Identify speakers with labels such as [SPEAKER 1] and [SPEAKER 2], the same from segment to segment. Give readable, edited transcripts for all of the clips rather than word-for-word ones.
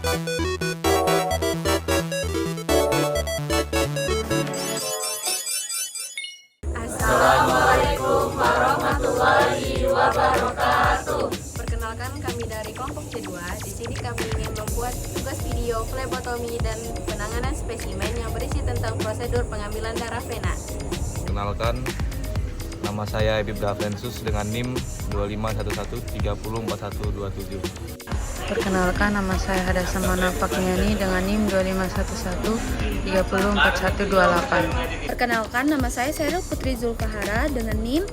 [SPEAKER 1] Assalamualaikum warahmatullahi wabarakatuh.
[SPEAKER 2] Perkenalkan, kami dari kelompok C2. Di sini kami ingin membuat tugas video flebotomi dan penanganan spesimen yang berisi tentang prosedur pengambilan darah vena.
[SPEAKER 3] Kenalkan, nama saya Ebib Daflensus dengan NIM 2511304127.
[SPEAKER 4] Perkenalkan, nama saya Hadasamana Fakniani dengan NIM 2511304128.
[SPEAKER 5] Perkenalkan, nama saya Seril Putri Zulkahara dengan NIM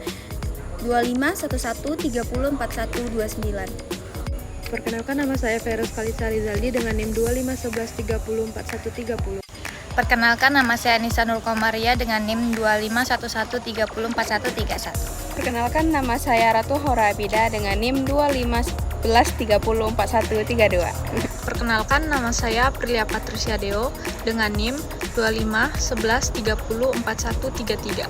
[SPEAKER 5] 2511304129.
[SPEAKER 6] Perkenalkan, nama saya Feros Kalisa Rizaldi dengan NIM 2511304130.
[SPEAKER 7] Perkenalkan, nama saya Nisa Nur Komaria dengan NIM 2511304131.
[SPEAKER 8] Perkenalkan, nama saya Ratu Hora Abida dengan NIM 2511304132.
[SPEAKER 9] Perkenalkan, nama saya Prilia Patricia Deo dengan NIM 2511304133.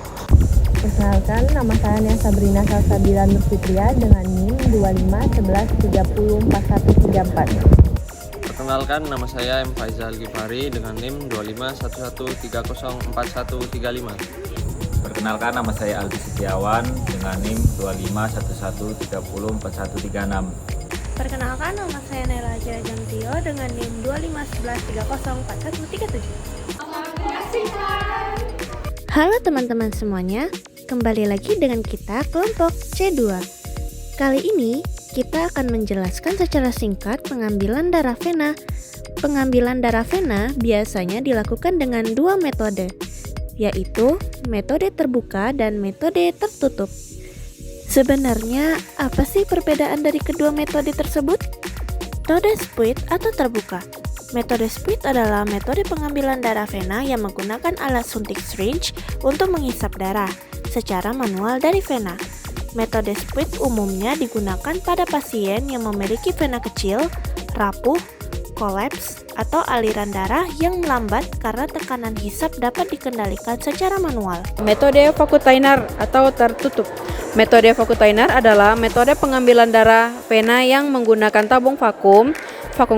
[SPEAKER 10] Perkenalkan, nama saya Nia Sabrina Salsabila Nurfitria dengan NIM 2511304134.
[SPEAKER 11] Perkenalkan, nama saya M. Faizal Gifari dengan NIM 2511304135.
[SPEAKER 12] Perkenalkan, nama saya Aldi Setiawan dengan NIM 2511304136.
[SPEAKER 13] Perkenalkan, nama saya Nela Jantio dengan NIM 2511304137.
[SPEAKER 14] Halo teman-teman semuanya, kembali lagi dengan kita kelompok C2. Kali ini kita akan menjelaskan secara singkat pengambilan darah vena. Pengambilan darah vena biasanya dilakukan dengan dua metode, yaitu metode terbuka dan metode tertutup. Sebenarnya apa sih perbedaan dari kedua metode tersebut? Metode spuit atau terbuka. Metode spuit adalah metode pengambilan darah vena yang menggunakan alat suntik syringe untuk menghisap darah secara manual dari vena. Metode spuit umumnya digunakan pada pasien yang memiliki vena kecil, rapuh, kolaps, atau aliran darah yang melambat karena tekanan hisap dapat dikendalikan secara manual.
[SPEAKER 8] Metode Fakutainer atau tertutup. Metode Fakutainer adalah metode pengambilan darah vena yang menggunakan tabung vakum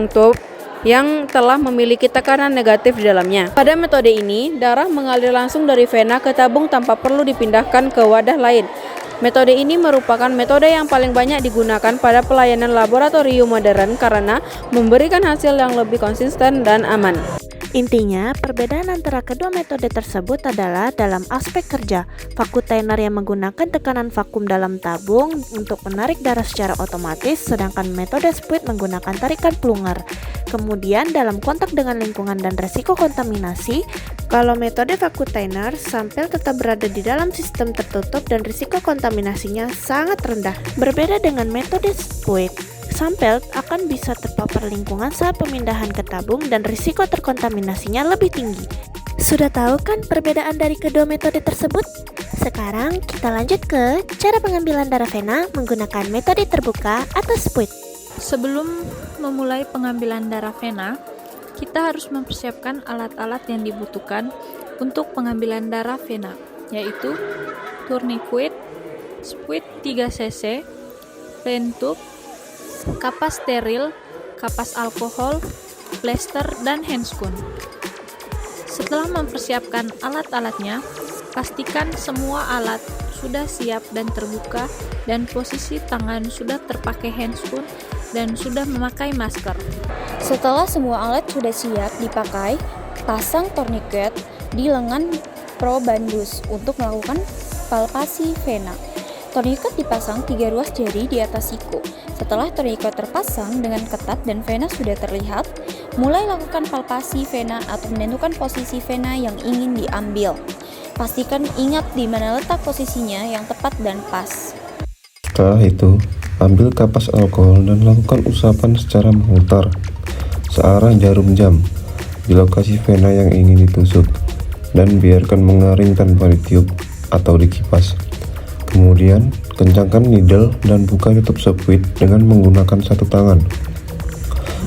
[SPEAKER 8] tube yang telah memiliki tekanan negatif di dalamnya. Pada metode ini, darah mengalir langsung dari vena ke tabung tanpa perlu dipindahkan ke wadah lain. Metode ini merupakan metode yang paling banyak digunakan pada pelayanan laboratorium modern karena memberikan hasil yang lebih konsisten dan aman.
[SPEAKER 14] Intinya, perbedaan antara kedua metode tersebut adalah dalam aspek kerja. Fakutainer yang menggunakan tekanan vakum dalam tabung untuk menarik darah secara otomatis, sedangkan metode spuit menggunakan tarikan plunger. Kemudian dalam kontak dengan lingkungan dan resiko kontaminasi, kalau metode fakutainer, sampel tetap berada di dalam sistem tertutup dan risiko kontaminasinya sangat rendah. Berbeda dengan metode spuit, sampel akan bisa terpapar lingkungan saat pemindahan ke tabung dan risiko terkontaminasinya lebih tinggi. Sudah tahu kan perbedaan dari kedua metode tersebut? Sekarang kita lanjut ke cara pengambilan darah vena menggunakan metode terbuka atau spuit.
[SPEAKER 9] Sebelum memulai pengambilan darah vena, kita harus mempersiapkan alat-alat yang dibutuhkan untuk pengambilan darah vena, yaitu tourniquet, spuit 3 cc, plain tube, kapas steril, kapas alkohol, plester, dan handscoon. Setelah mempersiapkan alat-alatnya, pastikan semua alat sudah siap dan terbuka dan posisi tangan sudah terpakai handscoon dan sudah memakai masker.
[SPEAKER 5] Setelah semua alat sudah siap dipakai, pasang tourniquet di lengan probandus untuk melakukan palpasi vena. Tourniquet dipasang 3 ruas jari di atas siku. Setelah tourniquet terpasang dengan ketat dan vena sudah terlihat, mulai lakukan palpasi vena atau menentukan posisi vena yang ingin diambil. Pastikan ingat di mana letak posisinya yang tepat dan pas.
[SPEAKER 15] Setelah itu, ambil kapas alkohol dan lakukan usapan secara memutar searah jarum jam di lokasi vena yang ingin ditusuk dan biarkan mengaring tanpa ditiup atau dikipas. Kemudian, kencangkan needle dan buka tutup spuit dengan menggunakan satu tangan.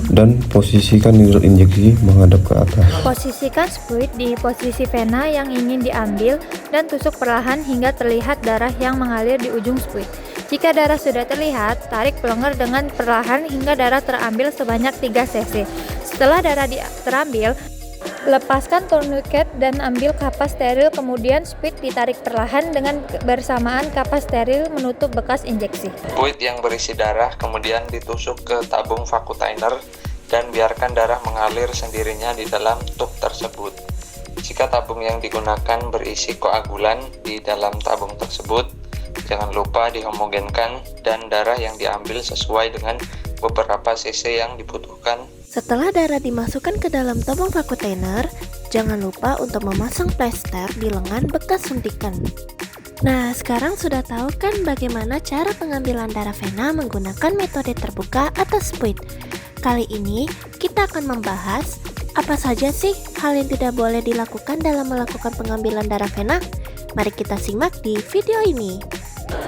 [SPEAKER 15] Dan posisikan needle injeksi menghadap ke atas.
[SPEAKER 14] Posisikan spuit di posisi vena yang ingin diambil dan tusuk perlahan hingga terlihat darah yang mengalir di ujung spuit. Jika darah sudah terlihat, tarik plunger dengan perlahan hingga darah terambil sebanyak 3 cc.
[SPEAKER 9] Setelah darah terambil, lepaskan tourniquet dan ambil kapas steril, kemudian spuit ditarik perlahan dengan bersamaan kapas steril menutup bekas injeksi.
[SPEAKER 3] Spuit yang berisi darah kemudian ditusuk ke tabung vacuum dan biarkan darah mengalir sendirinya di dalam tub tersebut. Jika tabung yang digunakan berisi koagulan di dalam tabung tersebut, jangan lupa dihomogenkan dan darah yang diambil sesuai dengan beberapa cc yang dibutuhkan.
[SPEAKER 14] Setelah darah dimasukkan ke dalam tabung vacuum, jangan lupa untuk memasang plester di lengan bekas suntikan. Nah, sekarang sudah tahu kan bagaimana cara pengambilan darah vena menggunakan metode terbuka atau spuit. Kali ini kita akan membahas apa saja sih hal yang tidak boleh dilakukan dalam melakukan pengambilan darah vena. Mari kita simak di video ini.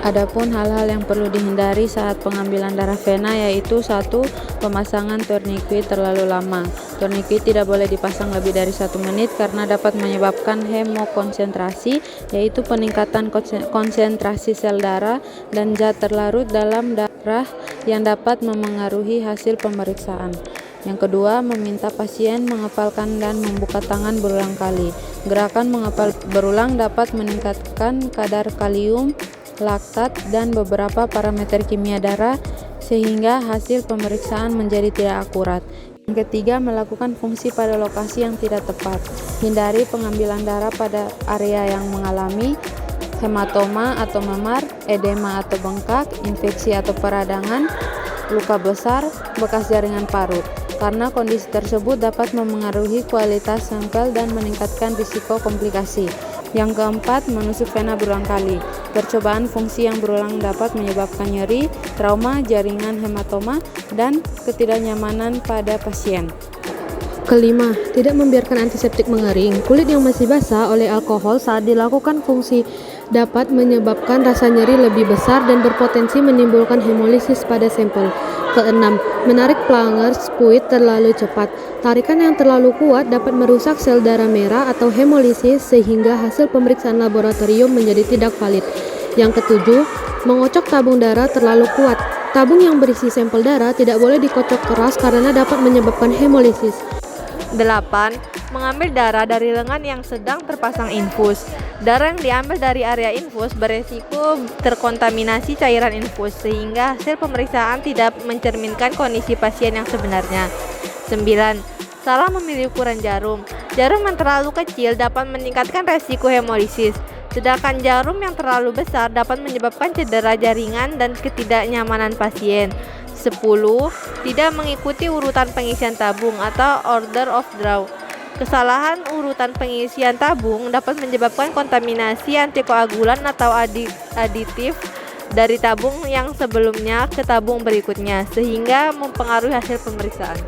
[SPEAKER 8] Adapun hal-hal yang perlu dihindari saat pengambilan darah vena yaitu 1. Pemasangan tourniquet terlalu lama. Tourniquet tidak boleh dipasang lebih dari 1 menit karena dapat menyebabkan hemokonsentrasi, yaitu peningkatan konsentrasi sel darah dan zat terlarut dalam darah yang dapat memengaruhi hasil pemeriksaan. Yang kedua, meminta pasien menghafalkan dan membuka tangan berulang kali. Gerakan menghafal berulang dapat meningkatkan kadar kalium, laktat, dan beberapa parameter kimia darah sehingga hasil pemeriksaan menjadi tidak akurat. Yang ketiga, melakukan fungsi pada lokasi yang tidak tepat. Hindari pengambilan darah pada area yang mengalami hematoma atau memar, edema atau bengkak, infeksi atau peradangan, luka besar, bekas jaringan parut. Karena kondisi tersebut dapat memengaruhi kualitas sampel dan meningkatkan risiko komplikasi. Yang keempat, menusuk vena berulang kali. Percobaan fungsi yang berulang dapat menyebabkan nyeri, trauma, jaringan hematoma, dan ketidaknyamanan pada pasien. Kelima, tidak membiarkan antiseptik mengering. Kulit yang masih basah oleh alkohol saat dilakukan fungsi dapat menyebabkan rasa nyeri lebih besar dan berpotensi menimbulkan hemolisis pada sampel. Keenam, menarik plunger spuit terlalu cepat. Tarikan yang terlalu kuat dapat merusak sel darah merah atau hemolisis sehingga hasil pemeriksaan laboratorium menjadi tidak valid. Yang ketujuh, mengocok tabung darah terlalu kuat. Tabung yang berisi sampel darah tidak boleh dikocok keras karena dapat menyebabkan hemolisis.
[SPEAKER 10] 8. Mengambil darah dari lengan yang sedang terpasang infus. Darah yang diambil dari area infus beresiko terkontaminasi cairan infus sehingga hasil pemeriksaan tidak mencerminkan kondisi pasien yang sebenarnya. 9. Salah memilih ukuran jarum. Jarum yang terlalu kecil dapat meningkatkan resiko hemolisis, sedangkan jarum yang terlalu besar dapat menyebabkan cedera jaringan dan ketidaknyamanan pasien. 10. Tidak mengikuti urutan pengisian tabung atau order of draw. Kesalahan urutan pengisian tabung dapat menyebabkan kontaminasi antikoagulan atau aditif dari tabung yang sebelumnya ke tabung berikutnya, sehingga mempengaruhi hasil pemeriksaan.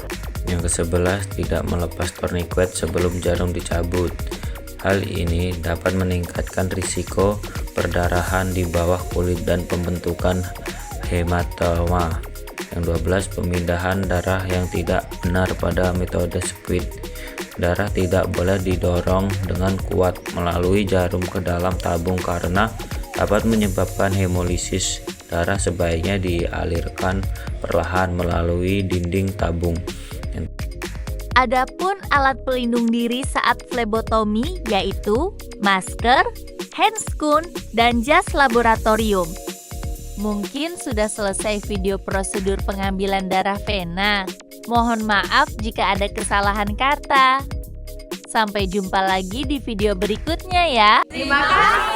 [SPEAKER 16] Yang ke-11, tidak melepas tourniquet sebelum jarum dicabut. Hal ini dapat meningkatkan risiko perdarahan di bawah kulit dan pembentukan hematoma. Yang 12, pemindahan darah yang tidak benar pada metode spuit. Darah tidak boleh didorong dengan kuat melalui jarum ke dalam tabung karena dapat menyebabkan hemolisis. Darah sebaiknya dialirkan perlahan melalui dinding tabung.
[SPEAKER 1] Adapun alat pelindung diri saat flebotomi yaitu masker, handscoon, dan jas laboratorium. Mungkin sudah selesai video prosedur pengambilan darah vena. Mohon maaf jika ada kesalahan kata. Sampai jumpa lagi di video berikutnya ya.
[SPEAKER 2] Terima kasih.